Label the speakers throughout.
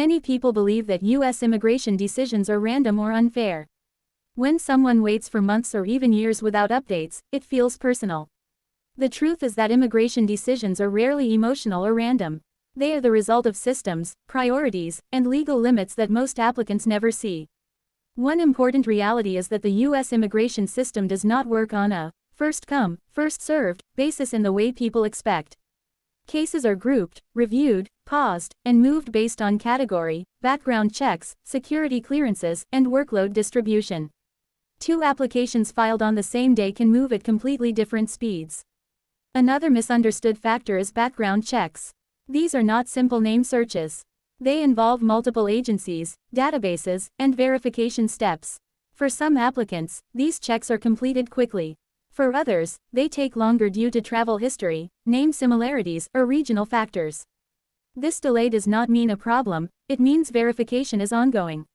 Speaker 1: Many people believe that U.S. immigration decisions are random or unfair. When someone waits for months or even years without updates, it feels personal. The truth is that immigration decisions are rarely emotional or random. They are the result of systems, priorities, and legal limits that most applicants never see. One important reality is that the U.S. immigration system does not work on a first come, first served basis in the way people expect. Cases are grouped, reviewed, paused, and moved based on category, background checks, security clearances, and workload distribution. Two applications filed on the same day can move at completely different speeds. Another misunderstood factor is background checks. These are not simple name searches. They involve multiple agencies, databases, and verification steps. For some applicants, these checks are completed quickly. For others, they take longer due to travel history, name similarities, or regional factors. This delay does not mean a problem, it means verification is ongoing.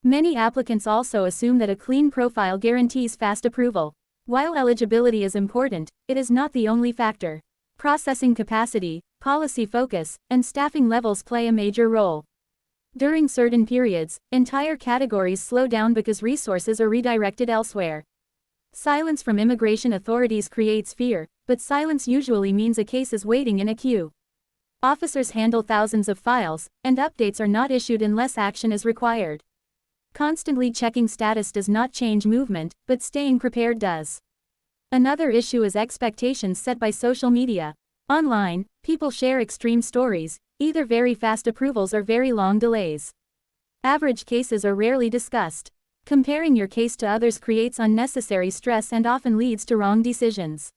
Speaker 1: Many applicants also assume that a clean profile guarantees fast approval. While eligibility is important, it is not the only factor. Processing capacity, policy focus, and staffing levels play a major role. During certain periods, entire categories slow down because resources are redirected elsewhere. Silence from immigration authorities creates fear, but silence usually means a case is waiting in a queue. Officers handle thousands of files, and updates are not issued unless action is required. Constantly checking status does not change movement, but staying prepared does. Another issue is expectations set by social media. Online, people share extreme stories, either very fast approvals or very long delays. Average cases are rarely discussed. Comparing your case to others creates unnecessary stress and often leads to wrong decisions.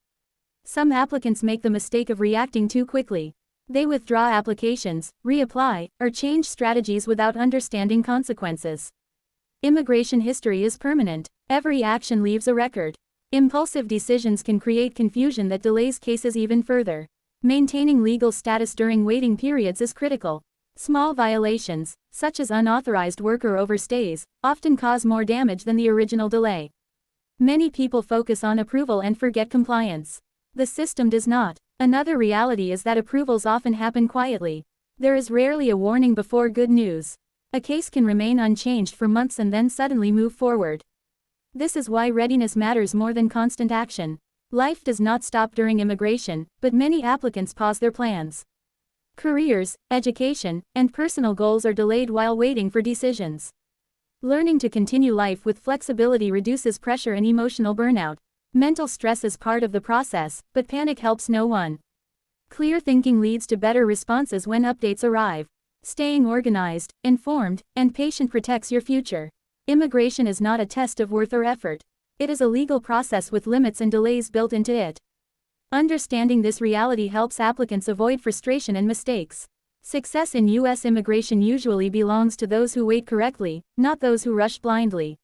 Speaker 1: Some applicants make the mistake of reacting too quickly. They withdraw applications, reapply, or change strategies without understanding consequences. Immigration history is permanent. Every action leaves a record. Impulsive decisions can create confusion that delays cases even further. Maintaining legal status during waiting periods is critical. Small violations, such as unauthorized work or overstays, often cause more damage than the original delay. Many people focus on approval and forget compliance. The system does not. Another reality is that approvals often happen quietly. There is rarely a warning before good news. A case can remain unchanged for months and then suddenly move forward. This is why readiness matters more than constant action. Life does not stop during immigration, but many applicants pause their plans. Careers, education, and personal goals are delayed while waiting for decisions. Learning to continue life with flexibility reduces pressure and emotional burnout. Mental stress is part of the process, but panic helps no one. Clear thinking leads to better responses when updates arrive. Staying organized, informed, and patient protects your future. Immigration is not a test of worth or effort. It is a legal process with limits and delays built into it. Understanding this reality helps applicants avoid frustration and mistakes. Success in U.S. immigration usually belongs to those who wait correctly, not those who rush blindly.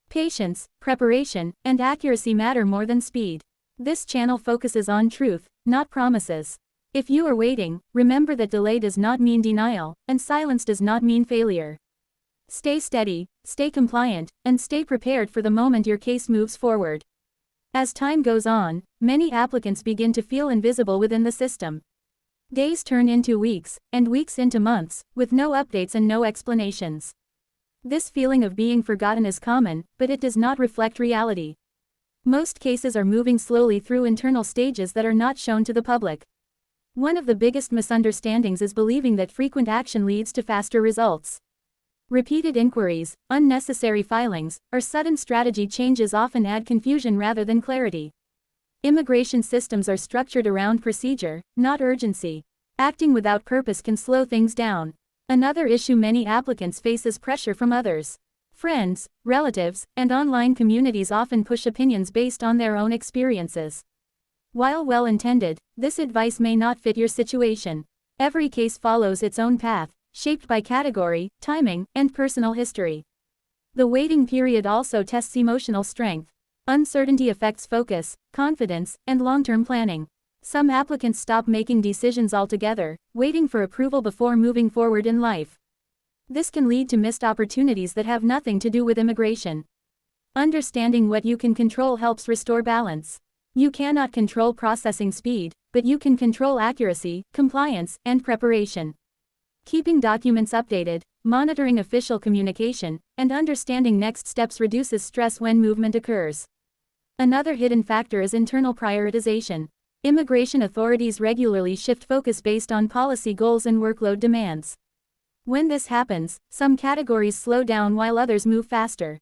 Speaker 1: Patience, preparation, and accuracy matter more than speed. This channel focuses on truth, not promises. If you are waiting, remember that delay does not mean denial, and silence does not mean failure. Stay steady, stay compliant, and stay prepared for the moment your case moves forward. As time goes on, many applicants begin to feel invisible within the system. Days turn into weeks, and weeks into months, with no updates and no explanations. This feeling of being forgotten is common, but it does not reflect reality. Most cases are moving slowly through internal stages that are not shown to the public. One of the biggest misunderstandings is believing that frequent action leads to faster results. Repeated inquiries, unnecessary filings, or sudden strategy changes often add confusion rather than clarity. Immigration systems are structured around procedure, not urgency. Acting without purpose can slow things down. Another issue many applicants face is pressure from others. Friends, relatives, and online communities often push opinions based on their own experiences. While well-intended, this advice may not fit your situation. Every case follows its own path, shaped by category, timing, and personal history. The waiting period also tests emotional strength. Uncertainty affects focus, confidence, and long-term planning. Some applicants stop making decisions altogether, waiting for approval before moving forward in life. This can lead to missed opportunities that have nothing to do with immigration. Understanding what you can control helps restore balance. You cannot control processing speed, but you can control accuracy, compliance, and preparation. Keeping documents updated, monitoring official communication, and understanding next steps reduces stress when movement occurs. Another hidden factor is internal prioritization. Immigration authorities regularly shift focus based on policy goals and workload demands. When this happens, some categories slow down while others move faster.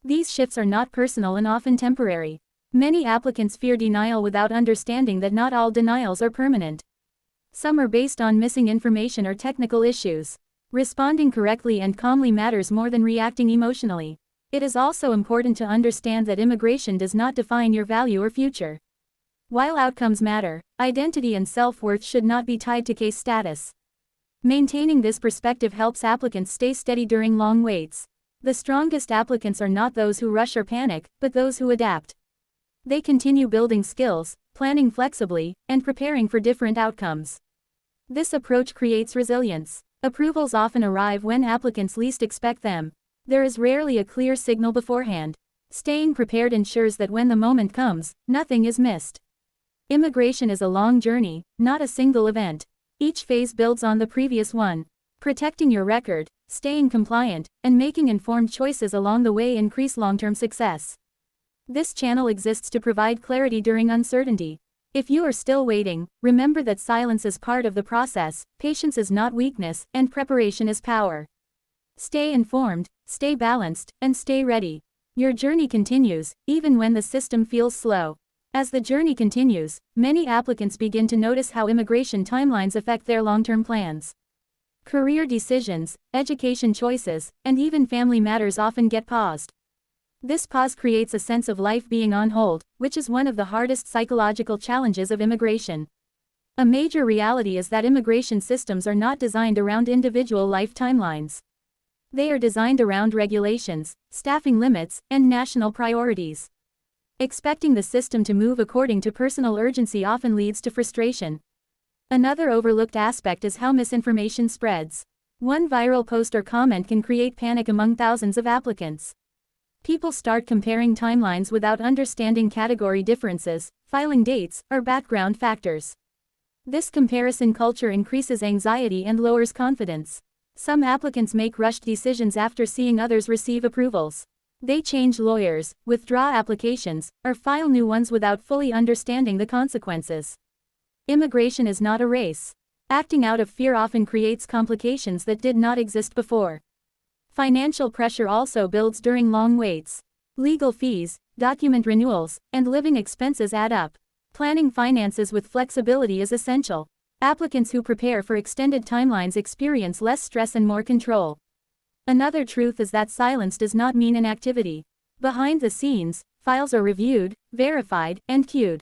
Speaker 1: These shifts are not personal and often temporary. Many applicants fear denial without understanding that not all denials are permanent. Some are based on missing information or technical issues. Responding correctly and calmly matters more than reacting emotionally. It is also important to understand that immigration does not define your value or future. While outcomes matter, identity and self-worth should not be tied to case status. Maintaining this perspective helps applicants stay steady during long waits. The strongest applicants are not those who rush or panic, but those who adapt. They continue building skills, planning flexibly, and preparing for different outcomes. This approach creates resilience. Approvals often arrive when applicants least expect them. There is rarely a clear signal beforehand. Staying prepared ensures that when the moment comes, nothing is missed. Immigration is a long journey, not a single event. Each phase builds on the previous one. Protecting your record, staying compliant, and making informed choices along the way increase long-term success. This channel exists to provide clarity during uncertainty. If you are still waiting, remember that silence is part of the process, patience is not weakness, and preparation is power. Stay informed, stay balanced, and stay ready. Your journey continues, even when the system feels slow. As the journey continues, many applicants begin to notice how immigration timelines affect their long-term plans. Career decisions, education choices, and even family matters often get paused. This pause creates a sense of life being on hold, which is one of the hardest psychological challenges of immigration. A major reality is that immigration systems are not designed around individual life timelines. They are designed around regulations, staffing limits, and national priorities. Expecting the system to move according to personal urgency often leads to frustration. Another overlooked aspect is how misinformation spreads. One viral post or comment can create panic among thousands of applicants. People start comparing timelines without understanding category differences, filing dates, or background factors. This comparison culture increases anxiety and lowers confidence. Some applicants make rushed decisions after seeing others receive approvals. They change lawyers, withdraw applications, or file new ones without fully understanding the consequences. Immigration is not a race. Acting out of fear often creates complications that did not exist before. Financial pressure also builds during long waits. Legal fees, document renewals, and living expenses add up. Planning finances with flexibility is essential. Applicants who prepare for extended timelines experience less stress and more control. Another truth is that silence does not mean inactivity. Behind the scenes, files are reviewed, verified, and queued.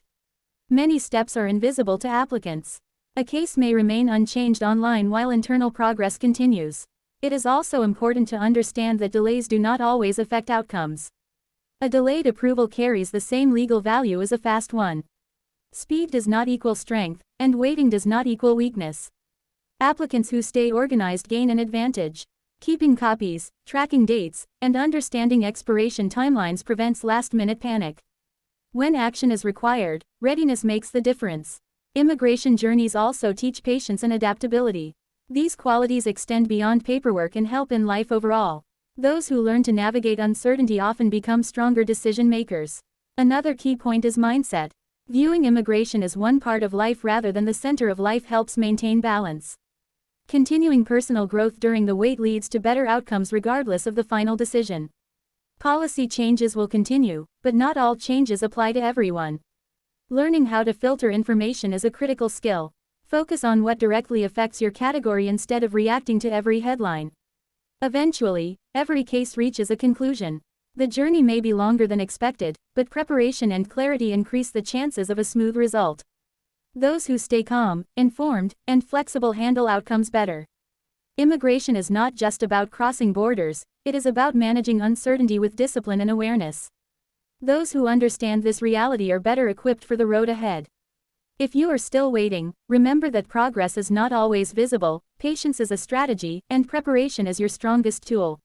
Speaker 1: Many steps are invisible to applicants. A case may remain unchanged online while internal progress continues. It is also important to understand that delays do not always affect outcomes. A delayed approval carries the same legal value as a fast one. Speed does not equal strength, and waiting does not equal weakness. Applicants who stay organized gain an advantage. Keeping copies, tracking dates, and understanding expiration timelines prevents last-minute panic. When action is required, readiness makes the difference. Immigration journeys also teach patience and adaptability. These qualities extend beyond paperwork and help in life overall. Those who learn to navigate uncertainty often become stronger decision makers. Another key point is mindset. Viewing immigration as one part of life rather than the center of life helps maintain balance. Continuing personal growth during the wait leads to better outcomes regardless of the final decision. Policy changes will continue, but not all changes apply to everyone. Learning how to filter information is a critical skill. Focus on what directly affects your category instead of reacting to every headline. Eventually, every case reaches a conclusion. The journey may be longer than expected, but preparation and clarity increase the chances of a smooth result. Those who stay calm, informed, and flexible handle outcomes better. Immigration is not just about crossing borders, it is about managing uncertainty with discipline and awareness. Those who understand this reality are better equipped for the road ahead. If you are still waiting, remember that progress is not always visible, patience is a strategy, and preparation is your strongest tool.